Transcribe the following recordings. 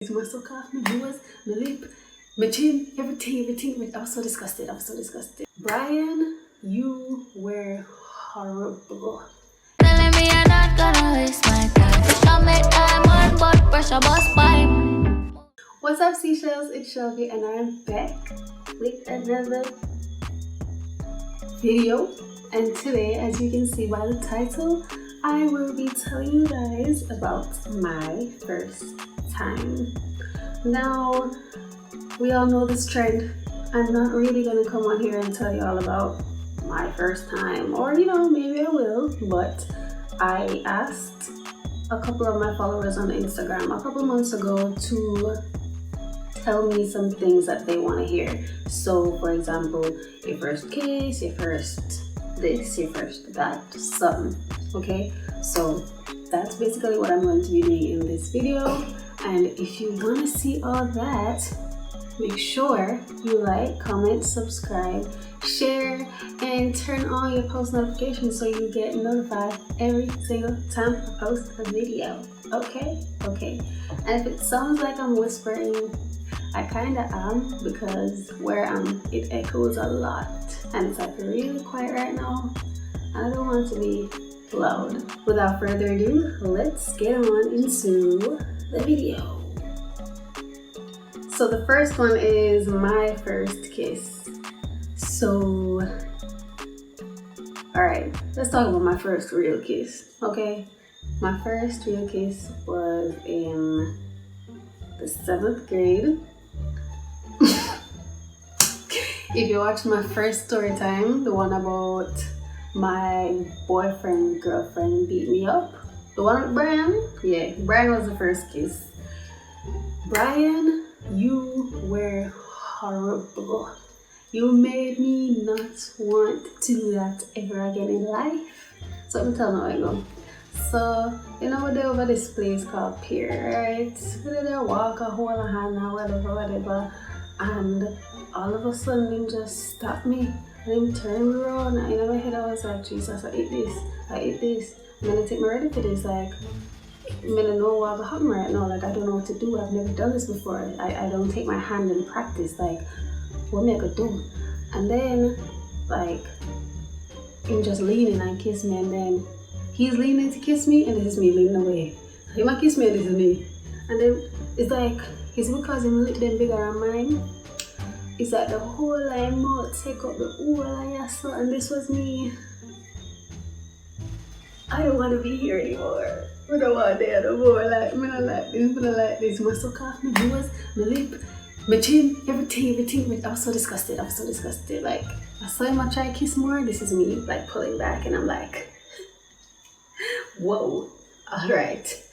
My sock off, my nose, my lip, my chin, everything. I was so disgusted. Brian, you were horrible. Telling me I'm not gonna waste my time. Show me time on but pressure bust pipe. What's up, Seashells? It's Shelby, and I'm back with another video. And today, as you can see by the title, I will be telling you guys about my first time. Now, we all know this trend. I'm not really gonna come on here and tell you all about my first time, or maybe I will, but I asked a couple of my followers on Instagram a couple months ago to tell me some things that they want to hear. So, for example, your first kiss, your first this, your first that, something. Okay, so that's basically what I'm going to be doing in this video. And if you want to see all that, make sure you like, comment, subscribe, share, and turn on your post notifications so you get notified every single time I post a video. Okay? And if it sounds like I'm whispering, I kinda am, because where I'm, it echoes a lot, and it's like really quiet right now, and I don't want to be loud. Without further ado, let's get on into the video. So the first one is my first kiss. So, alright, let's talk about my first real kiss, okay? My first real kiss was in the 7th grade. If you watch my first story time, the one about my boyfriend, girlfriend beat me up, the one with Brian, yeah, Brian was the first kiss. Brian, you were horrible. You made me not want to do that ever again in life. So I'm telling you how I go. So, we're there over this place called Pier, right? We're there walk, a hold a hand, or whatever. And all of a sudden, him just stopped me. And him turned me around. And in my head, I was like, Jesus, I ate this. I'm gonna take my ready for this. Like, I'm gonna know what's happening right now. Like, I don't know what to do. I've never done this before. I don't take my hand in practice. Like, what am I gonna do? And then, like, him just leaning and kiss me, and then he's leaning to kiss me, and this is me leaning away. He might kiss me, and this is me. And then it's like, it's because him lip them bigger than mine. It's like the whole of my mouth take up the whole of your soul, and this was me. I don't want to be here anymore. I don't want there no more. Like, I don't like this. My sock off, my nose, my lip, my chin, everything. I was so disgusted. Like, I saw him try to kiss more. This is me, like, pulling back, and I'm like, whoa, alright,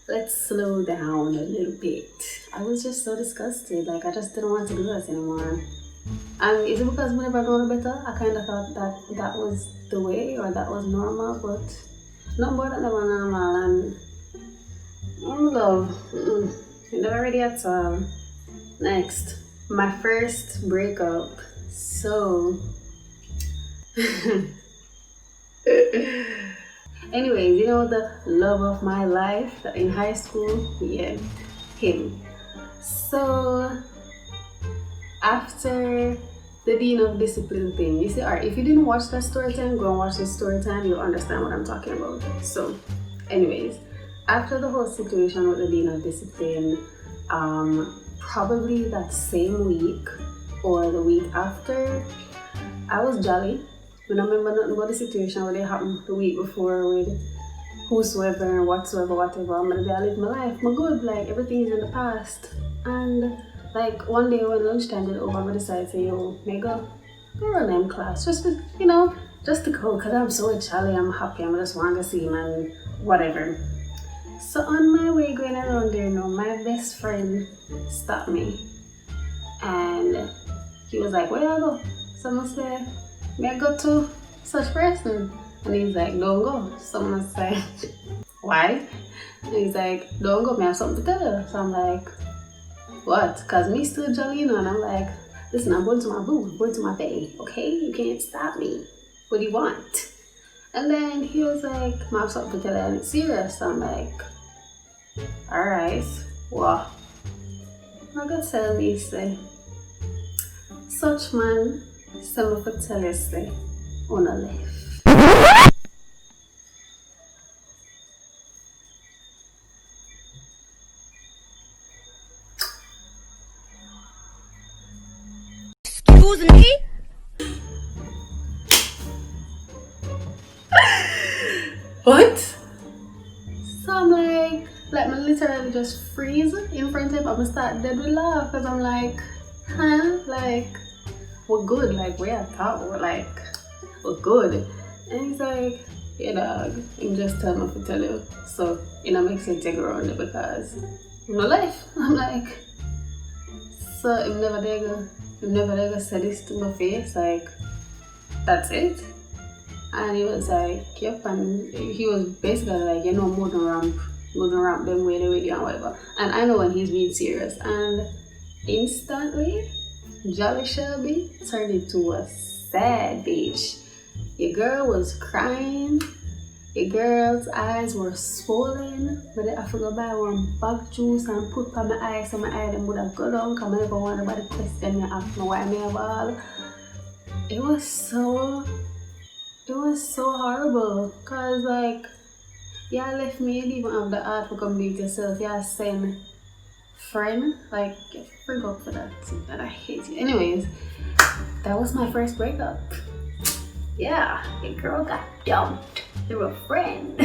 let's slow down a little bit. I was just so disgusted. Like, I just didn't want to do this anymore. And is it because whenever I know better, I kind of thought that was the way, or that was normal, but not more than never normal. And I'm love, never ready at all. Next, my first breakup. So anyways, the love of my life in high school, yeah, him. So after the Dean of Discipline thing, you see, alright, if you didn't watch that story time, go and watch this story time, you'll understand what I'm talking about. So anyways, after the whole situation with the Dean of Discipline, probably that same week or the week after, I was jolly. I don't remember nothing about the situation where it happened the week before with whosoever, whatsoever, whatever. I'm gonna live my life. I'm good, like, everything is in the past. And like, one day when lunchtime did over, I decided to say, yo, may go run them class. Just to, just to go, because I'm so jolly, I'm happy, I just want to see him and whatever. So on my way going around there, my best friend stopped me. And he was like, where you go? Someone said, may I go to such person? And he's like, don't go. Someone said, why? And he's like, don't go, may I have something to tell you. So I'm like, what? Because me still jolly, and I'm like, listen, I'm going to my boo, I'm going to my bae, okay? You can't stop me. What do you want? And then he was like, I have something to tell you, and it's serious. So I'm like, alright, well, I gotta tell me, say, such man, some of it tell you, say, on a left. Excuse me? What? So I'm like me literally just freeze in front of him. I'm gonna start dead with laugh because I'm like, huh? Like, we're good. Like, we are thought we're good. And he's like, yeah, dog. And just tell me to tell you. So, makes you take around it because in my life, I'm like, so I'm never there say this to my face. Like, that's it. And he was like, yep, and he was basically like, moving around them way and whatever. And I know when he's being serious. And instantly, Jolly Shelby turned into a sad bitch. Your girl was crying. Your girl's eyes were swollen. But I forgot buy one bag juice and put on my eyes so my eye them would have gone down. Because I never wonder about the question you ask me why I have all. It was so horrible, cause like, y'all left me, you didn't even have the heart to come beat yourself. Y'all send friend, like, freak up for that, and I hate you. Anyways, that was my first breakup. Yeah, your girl got dumped through a friend.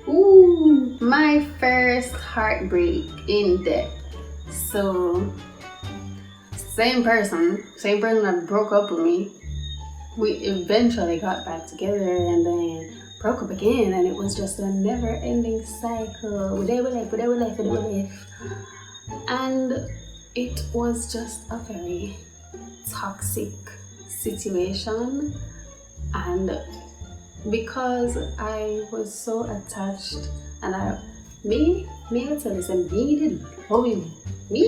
Ooh, my first heartbreak in depth. So, same person that broke up with me. We eventually got back together and then broke up again, and it was just a never-ending cycle. We left. And it was just a very toxic situation. And because I was so attached, and I tell you, some needed loving me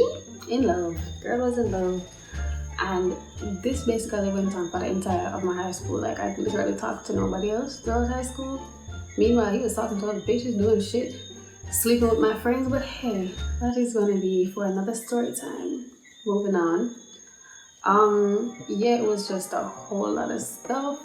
in love. Girl was in love. And this basically went on for the entire of my high school. Like, I literally talked to nobody else throughout high school. Meanwhile, he was talking to other bitches, doing shit, sleeping with my friends. But hey, that is gonna be for another story time. Moving on. Yeah, it was just a whole lot of stuff.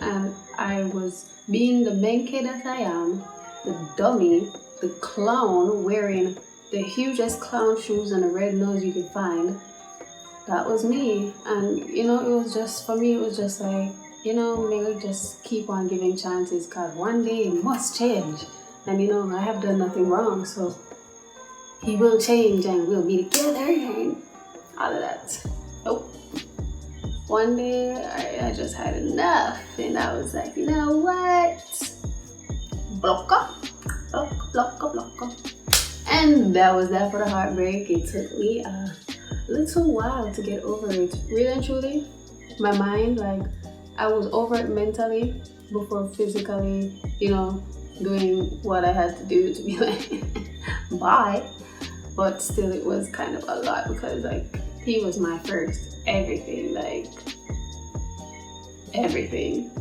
And I was being the bankhead that I am, the dummy, the clown wearing the hugest clown shoes and a red nose you could find. That was me. And it was just, for me, it was just like, maybe just keep on giving chances, because one day it must change. And I have done nothing wrong, so he will change and we'll be together and all of that. Nope. One day I just had enough, and I was like, you know what? Blocker. And that was that for the heartbreak. It took me a little while to get over it. Really and truly, my mind, like, I was over it mentally before physically, doing what I had to do to be like, bye. But still, it was kind of a lot because, like, he was my first everything, like, everything.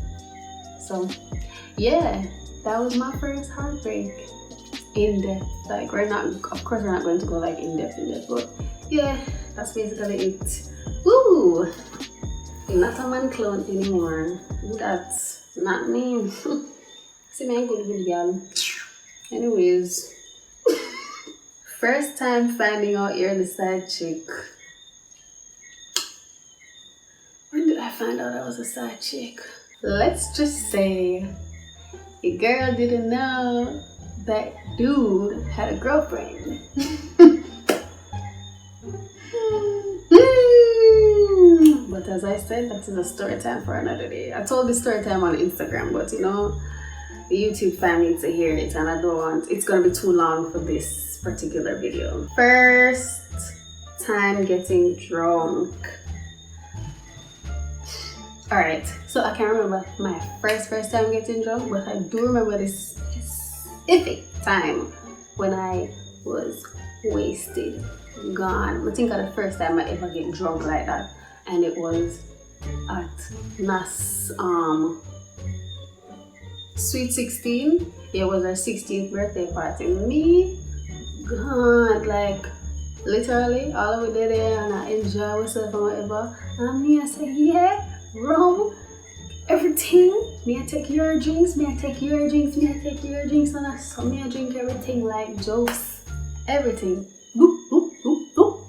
So, yeah, that was my first heartbreak. In depth, like, of course we're not going to go like in depth, but yeah, that's basically it. Woo! I'm not a man clone anymore. That's not me. See me, good girl. Anyways, first time finding out you're the side chick. When did I find out I was a side chick? Let's just say your girl didn't know that dude had a girlfriend. But as I said, that is a story time for another day. I told this story time on Instagram, but the YouTube family needs to hear it, and I don't want it's gonna be too long for this particular video. First time getting drunk. Alright, so I can't remember my first time getting drunk, but I do remember this specific time when I was wasted, gone. I think of the first time I ever get drunk like that, and it was at Nas Sweet 16. It was our 16th birthday party. Me, God, like literally all of it there and I enjoy myself and whatever. And me I say, yeah, rum, everything. Me I take your drinks, me I take your drinks, me I take your drinks, and I saw me I drink everything like juice. Everything. Boop, boop, boop, boop.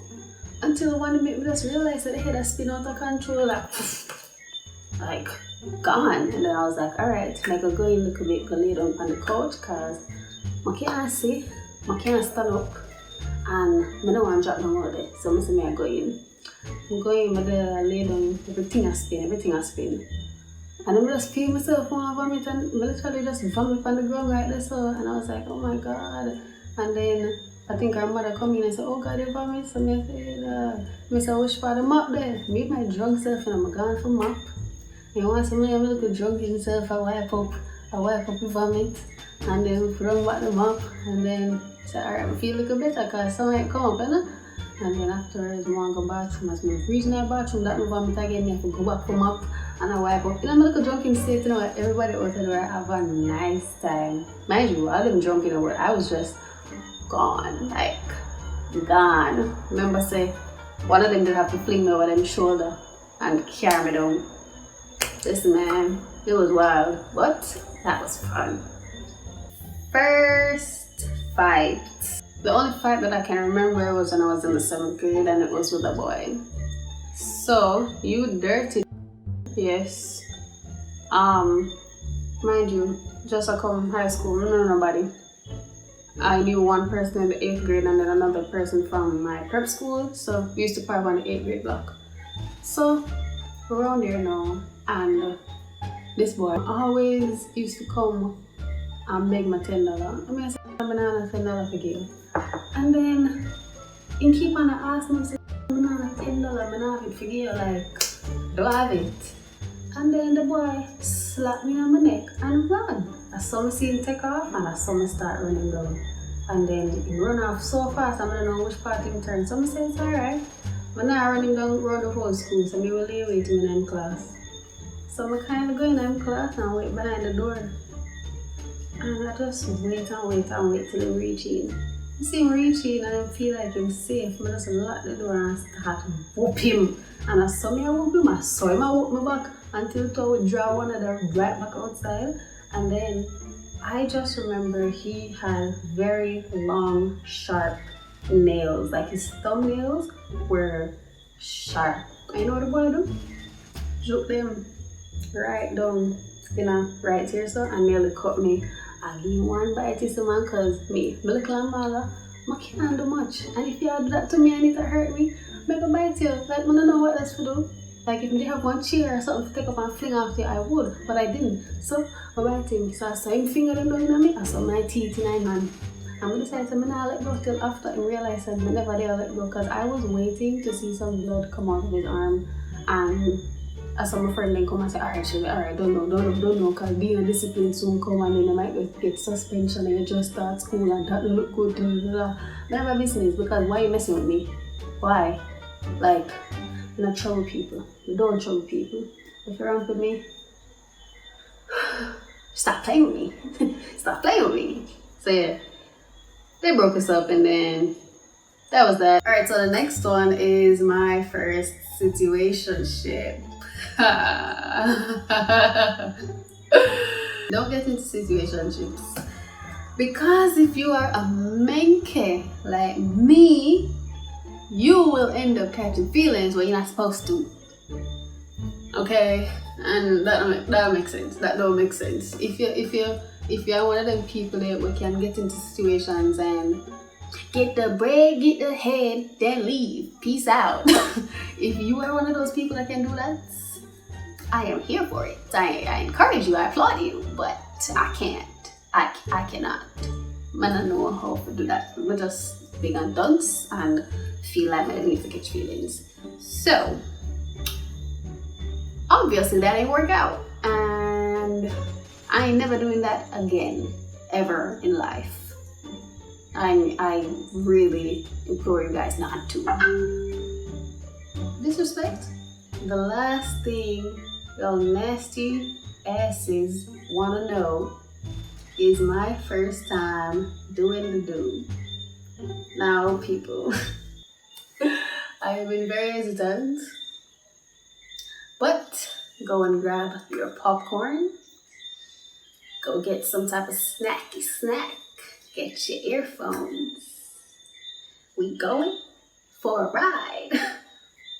Until one minute we just realized that the head has spin out of control, like gone. And then I was like, alright, I go in a little bit, go lay down on the couch because I can't see, I can't stand up, and I don't want to drop down all day. So I say, I go in. I go in, I lay down, everything I spin. And I just feel myself want to vomit, and I literally just vomit on the ground right there. So, and I was like, oh my God. And then I think our mother come in and say, oh God, you vomit. So I said, which part of mop there? Me my drunk self and I'm gone for mop. And once I have a little drunk himself, I wipe up the vomit and then run back the mop and then say, alright, I feel a little better because something come up, you know? And then afterwards, I want to go bathroom. As I reach my bathroom, that no vomit again, I have to go back for mop and I wipe up. In a little drunken state, you know what? Everybody out there have a nice time. Mind you, I wasn't drunk in the world. I was just gone, like gone. Remember say, one of them did have to fling me over them shoulder and carry me down. Listen man, it was wild, but that was fun. First fight. The only fight that I can remember was when I was in the 7th grade and it was with a boy. So, you dirty, yes. Mind you, just I come high school, I don't know nobody. I knew one person in the 8th grade and then another person from my prep school. So, we used to park on the 8th grade block. So, around there now, and this boy always used to come and beg my $10. I mean, I said, banana $10 for you. And then, he keep on asking me, banana $10, banana for you, like, do I have it? And then the boy slapped me on my neck and run. I saw me see him take off and I saw me start running down. And then he run off so fast, I don't know which part he turned. So I said, it's alright. But now I run him down around the whole school, so I will lay waiting in M class. So I kind of go in M class and wait behind the door. And I just wait till he reach in. I see him reach in and I feel like I'm safe. I just lock the door and start to whoop him. And I saw me whoop him, I saw him whoop me back until I would draw one of them right back outside. And then I just remember he had very long, sharp nails. Like his thumbnails were sharp. And you know what the boy do? Joke them right down, you know, right here so, and nearly cut me. I give him one bite to some man cause me little and mother, I can't do much. And if you do that to me and it hurt me, make a bite you. Like I don't know what else to do. Like if they have one chair or something to take up and fling after you, I would, but I didn't. So I bite him. So I saw him finger them down on me, I saw my teeth in my hand. And I decided to not let go till after I realized that I never did let go because I was waiting to see some blood come out of his arm. And as some friend then come and say, alright, don't know, because being a discipline soon come and then you might get suspension and you just start school and that don't look good. Never business, because why are you messing with me? Why? Like, you're not trouble people. You don't trouble people. If you're around with me, stop playing with me. Stop playing with me. So yeah, they broke us up and then that was that. Alright, so the next one is my first situationship. Don't get into situationships because if you are a menke like me, you will end up catching feelings when you're not supposed to. Okay, and that makes sense. That don't make sense. If you're one of them people that we can get into situations and get the bread, get the head, then leave. Peace out. If you are one of those people that can do that, I am here for it. I encourage you, I applaud you, but I can't. I cannot. I don't know how to do that. I'm just big and dunce and feel like I need to catch feelings. So, obviously that ain't work out. And I ain't never doing that again, ever in life. I really implore you guys not to. Disrespect. The last thing y'all nasty asses wanna know is my first time doing the do. Now, people, I have been very hesitant, but go and grab your popcorn, go get some type of snacky snack, get your earphones. We going for a ride.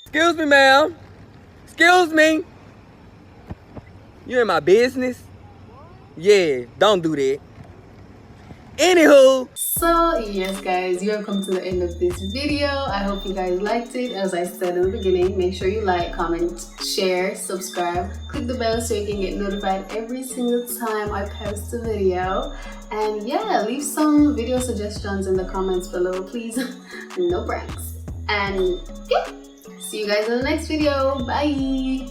Excuse me, ma'am. Excuse me. You in my business? Yeah, don't do that. Anywho. So yes guys, you have come to the end of this video. I hope you guys liked it. As I said in the beginning, make sure you like, comment, share, subscribe, click the bell so you can get notified every single time I post a video. And yeah, leave some video suggestions in the comments below, please. No pranks. And yeah, see you guys in the next video. Bye.